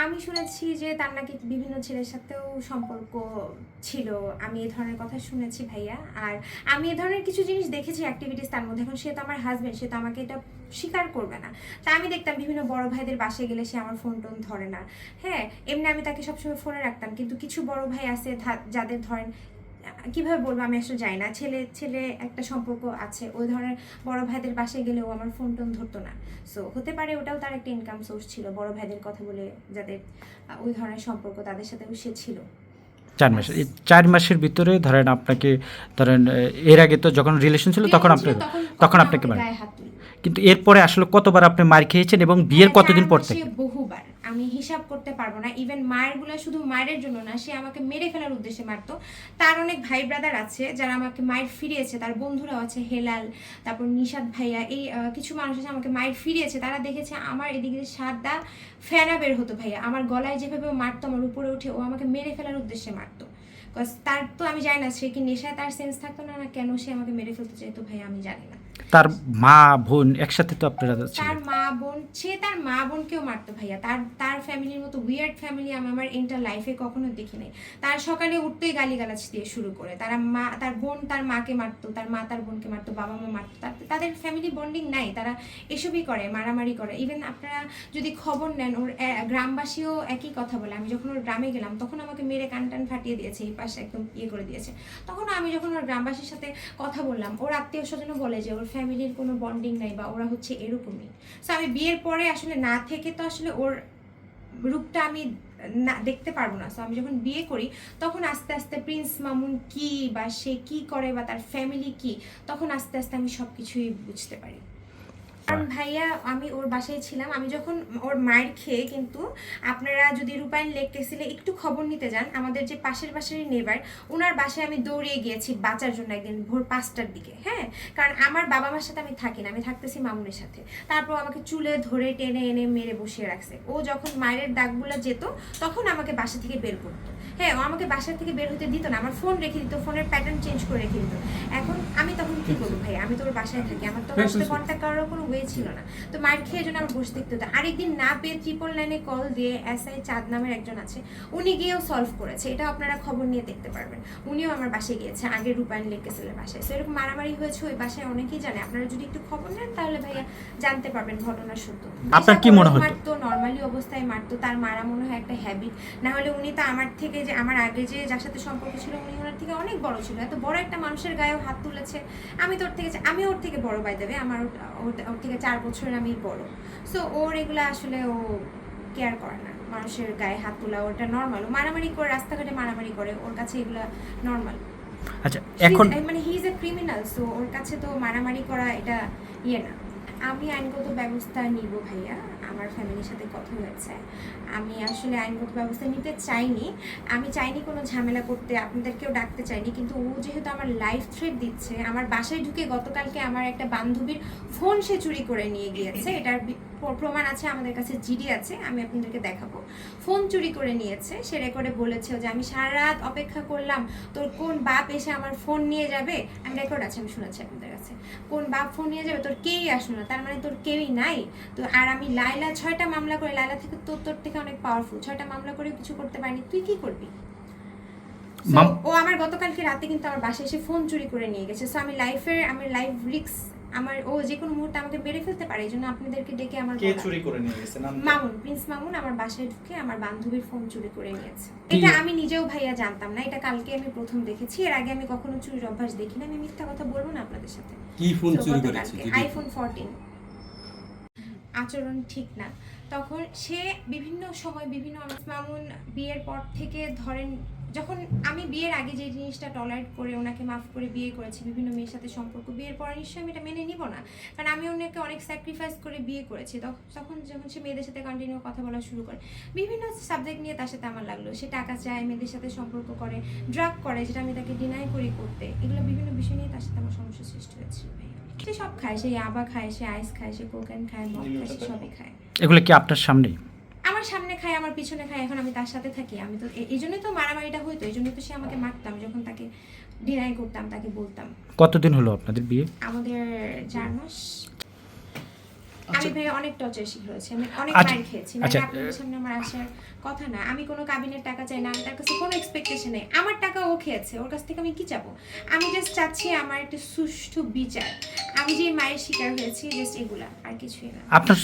আমি শুনেছি যে তার নাকি বিভিন্ন ছেলের সাথেও সম্পর্ক ছিল, আমি এই ধরনের কথা শুনেছি ভাইয়া। আর আমি এই ধরনের কিছু জিনিস দেখেছি অ্যাক্টিভিটিস তার মধ্যে। এখন সে তো আমার হাজবেন্ড, সে তো আমাকে এটা স্বীকার করবে না। তা আমি দেখতাম বিভিন্ন বড় ভাইদের বাসায় গেলে সে আমার ফোন টোন ধরে না। হ্যাঁ, এমনি আমি তাকে সবসময় ফোনে রাখতাম, কিন্তু কিছু বড় ভাই আছে যাদের ধরেন কিভাবে বলবো আমি আসলে জানি না, ছেলে ছেলে একটা সম্পর্ক আছে, ওই ধরনের বড় ভাইদের বাসায় গেলেও আমার ফোন টোন ধরতো না। সো হতে পারে ওটাও তার একটা ইনকাম সোর্স ছিল, বড় ভাইদের কথা বলে যাদের ওই ধরনের সম্পর্ক তাদের সাথেও সে ছিল। 4 মাস, এই 4 মাসের ভিতরে ধরেন আপনাকে ধরেন এর আগে তো যখন রিলেশন ছিল তখন আপনাকে তখন আপনাকে মার, গায়ে হাত তুলি। কিন্তু এরপরে আসলে কতবার আপনি মার খেয়েছেন এবং বিয়ের কতদিন পর থেকে? বহুবার, আমি হিসাব করতে পারবো না। ইভেন মায়ের গুলো শুধু মায়ের জন্য না, সে আমাকে মেরে ফেলার উদ্দেশ্যে মারতো। তার অনেক ভাই ব্রাদার আছে যারা আমাকে মায়ের ফিরিয়েছে, তার বন্ধুরাও আছে, হেলাল, তারপর নিশাদ ভাইয়া, এই কিছু মানুষ আছে আমাকে মায়ের ফিরিয়েছে। তারা দেখেছে আমার এদিকে সাদা ফেনা বের হতো ভাইয়া, আমার গলায় যেভাবে মারতো, আমার উপরে উঠে ও আমাকে মেরে ফেলার উদ্দেশ্যে মারতো। তার তো আমি জানি না সে কি নেশায় তার সেন্স থাকতো না, না কেন সে আমাকে মেরে ফেলতে চাইতো ভাইয়া, আমি জানি না। তার মা বোন একসাথে তো আপনারা তার ছিলেন। মা বোন, সে তার মা বোনকেও মারতো ভাইয়া। তার তার ফ্যামিলির মতো উইয়ার্ড ফ্যামিলি আমি আমার এন্টার লাইফে কখনো দেখি নাই। তার সকালে উঠতেই গালিগালাজ দিয়ে শুরু করে, তার মা তার বোন তার মাকে মারতো, তার মা তার বোনকে মারতো, বাবা মা মারতো। তাদের ফ্যামিলি বন্ডিং নাই, তারা এসবই করে, মারামারি করে। ইভেন আপনারা যদি খবর নেন, ওর গ্রামবাসীও একই কথা বলে। আমি যখন ওর গ্রামে গেলাম তখন আমাকে মেরে কান টান ফাটিয়ে দিয়েছে, এই পাশে একদম ইয়ে করে দিয়েছে। তখন আমি যখন ওর গ্রামবাসীর সাথে কথা বললাম, ওর আত্মীয় স্বজনও বলে যে ওর ফ্যামিলির কোনো বন্ডিং নাই বা ওরা হচ্ছে এরকমই। সো আমি বিয়ের পরে আসলে না থেকে তো আসলে ওর রূপটা আমি না দেখতে পারবো না। সো আমি যখন বিয়ে করি তখন আস্তে আস্তে প্রিন্স মামুন কি বা সে কি করে বা তার ফ্যামিলি কি, তখন আস্তে আস্তে আমি সব কিছুই বুঝতে পারি। কারণ ভাইয়া আমি ওর বাসায় ছিলাম, আমি যখন ওর মায়ের খেয়ে, কিন্তু আপনারা যদি রূপায়ণ লেক টেক্সিলে একটু খবর নিতে যান, আমাদের যে পাশের বাসারই নেবার, ওনার বাসায় আমি দৌড়িয়ে গিয়েছি বাঁচার জন্য একদিন ভোর 5টার দিকে। হ্যাঁ, কারণ আমার বাবা মার সাথে আমি থাকি না, আমি থাকতেছি মামুনের সাথে। তারপর আমাকে চুলে ধরে টেনে এনে মেরে বসিয়ে রাখছে। ও যখন মায়ের ডাকগুলো যেত তখন আমাকে বাসা থেকে বের করতো। হ্যাঁ, ও আমাকে বাসা থেকে বের হতে দিত না, আমার ফোন রেখে দিত, ফোনের প্যাটার্ন চেঞ্জ করে রেখে দিত। এখন আমি তখন কি করবো ভাই, আমি তো ওর বাসায় থাকি, আমার তো ওর সাথে কন্ট্যাক্ট করার কোনো ওয়ে ছিল না। তো মায়ের খেয়ে জন্য আমার বসে দেখতে হতো। আরেকদিন না পেয়ে 999-এ কল দিয়ে SI চাঁদ নামের একজন আছে, উনি গিয়েও সলভ করেছে, এটা আপনারা খবর নিয়ে দেখতে পারবেন। উনিও আমার বাসায় গিয়েছে, আগে রূপায়ণ লেক টেক্সিলের বাসায়। সো এরকম মারামারি হয়েছে ওই বাসায়, অনেকেই জানে। আপনারা যদি একটু খবর নেন তাহলে ভাইয়া জানতে পারবেন ঘটনা সত্য। আপনার কি মনে হয়? মারতো, নর্মালি অবস্থায় মারতো, তার মারা মনে হয় একটা হ্যাবিট। না হলে উনি তো আমার থেকে, যে আমার আগে যে যার সাথে সম্পর্ক ছিল, উনি ওনার থেকে অনেক বড় ছিল। এত বড় একটা মানুষের গায়েও হাত তুলেছে। আমি ওর থেকে বড়, বাই দেবে আমার ওর থেকে 4 বছরের আমি বড়। সো ওর এগুলা আসলে ও কেয়ার করে না, মানুষের গায়ে হাত তোলা ওটা নর্মাল। ও মারামারি করে, রাস্তাঘাটে মারামারি করে, ওর কাছে এগুলা নর্মাল। আচ্ছা, এখন মানে he is a criminal, so ওর কাছে তো মারামারি করা এটা ইয়ে না। আমি আইনগত ব্যবস্থা নিব ভাইয়া, আমার ফ্যামিলির সাথে কথা হয়েছে। আমি আসলে আইনগত ব্যবস্থা নিতে চাইনি, আমি চাইনি কোনো ঝামেলা করতে, আপনাদেরকেও ডাকতে চাইনি। কিন্তু ও যেহেতু আমার লাইফ থ্রেট দিচ্ছে, আমার বাসায় ঢুকে গতকালকে আমার একটা বান্ধবীর ফোন সে চুরি করে নিয়ে গিয়েছে, এটার প্রমাণ আছে আমাদের কাছে, জিডি আছে, আমি আপনাদেরকে দেখাবো। ফোন চুরি করে নিয়েছে, সে রেকর্ডে বলেছে যে আমি সারা রাত অপেক্ষা করলাম, তোর কোন বাপ এসে আমার ফোন নিয়ে যাবে। আমি রেকর্ড আছে, আমি শুনেছি আপনাদের কাছে, কোন বাপ ফোন নিয়ে যাবে, তোর কেউই আসলো না, তার মানে তোর কেউই নাই। তো আর আমি লাইলা 6টা মামলা করে, লাইলা থেকে তোর থেকে অনেক পাওয়ারফুল, 6টা মামলা করে কিছু করতে পারিনি, তুই কি করবি? ও আমার গতকালকে রাতে কিন্তু আমার বাসায় এসে ফোন চুরি করে নিয়ে গেছে। সো আমি লাইফ রিস্ক, আমার ও যে কোনো মুহূর্তে আমাকে মেরে ফেলতে পারে, এই জন্য আপনাদেরকে ডেকে আমার কে চুরি করে নিয়ে গেছে? মামুন, প্রিন্স মামুন আমার বাসায় ঢুকে আমার বান্ধবীর ফোন চুরি করে নিয়েছে। এটা আমি নিজেও ভাইয়া জানতাম না, এটা কালকে আমি প্রথম দেখেছি, এর আগে আমি কখনো চুরির অভ্যাস দেখি না। আমি মিথ্যা কথা বলবো না আপনাদের সাথে। কি ফোন চুরি করেছে? আইফোন 14। আচরণ ঠিক না। তখন সে বিভিন্ন সময় বিভিন্ন মামুন বিয়ের পর থেকে ধরেন, যখন আমি বিয়ের আগে যে জিনিসটা টলারেট করে ওনাকে মাফ করে বিয়ে করেছি, বিভিন্ন মেয়ের সাথে সম্পর্ক, বিয়ের পরে নিশ্চয়ই আমি এটা মেনে নিব না, কারণ আমি ওনাকে অনেক স্যাক্রিফাইস করে বিয়ে করেছি। তখন যখন সে মেয়েদের সাথে কন্টিনিউ কথা বলা শুরু করে, বিভিন্ন সাবজেক্ট নিয়ে তার সাথে আমার লাগলো, সে টাকা চায়, মেয়েদের সাথে সম্পর্ক করে, ড্রাগ করে, যেটা আমি তাকে ডিনাই করি করতে, এগুলো বিভিন্ন বিষয় নিয়ে তার সাথে আমার সমস্যা সৃষ্টি হয়েছিল। সে সব খায়, সে ইয়াবা খায়, সে আইস খায়, সে কোকেন খায়, মদ খায়, সে সবই খায়। এগুলো কি আপনার সামনেই? আমার সামনে খায়, আমার পিছনে খায়, এখন আমি তার সাথে থাকি। আমি তো এই জন্যই তো মারামারিটা হইতো, এই জন্যই তো সে আমাকে মারতাম যখন তাকে ডিনাই করতাম, তাকে বলতাম। কতদিন হলো আপনাদের বিয়ে? আমাদের 4 মাস। আমি ভাই অনেক টর্চার শিকার হয়েছি, আমি অনেক আচ্ছা, মার খেয়েছি, মানে আচ্ছা। আপনাদের সামনে আমার আসার কথা না। আমি কোনো কাবিনের টাকা চাই না, আমি তার কাছে কোনো এক্সপেকটেশন নেই। আমার টাকা ও খেয়েছে, ওর কাছ থেকে আমি কি চাবো? আমি জাস্ট চাচ্ছি আমার একটা সুষ্ঠু বিচার। আমি যে মায়ের শিকার হয়েছি জাস্ট এগুলা, আর কিছুই না। আপনার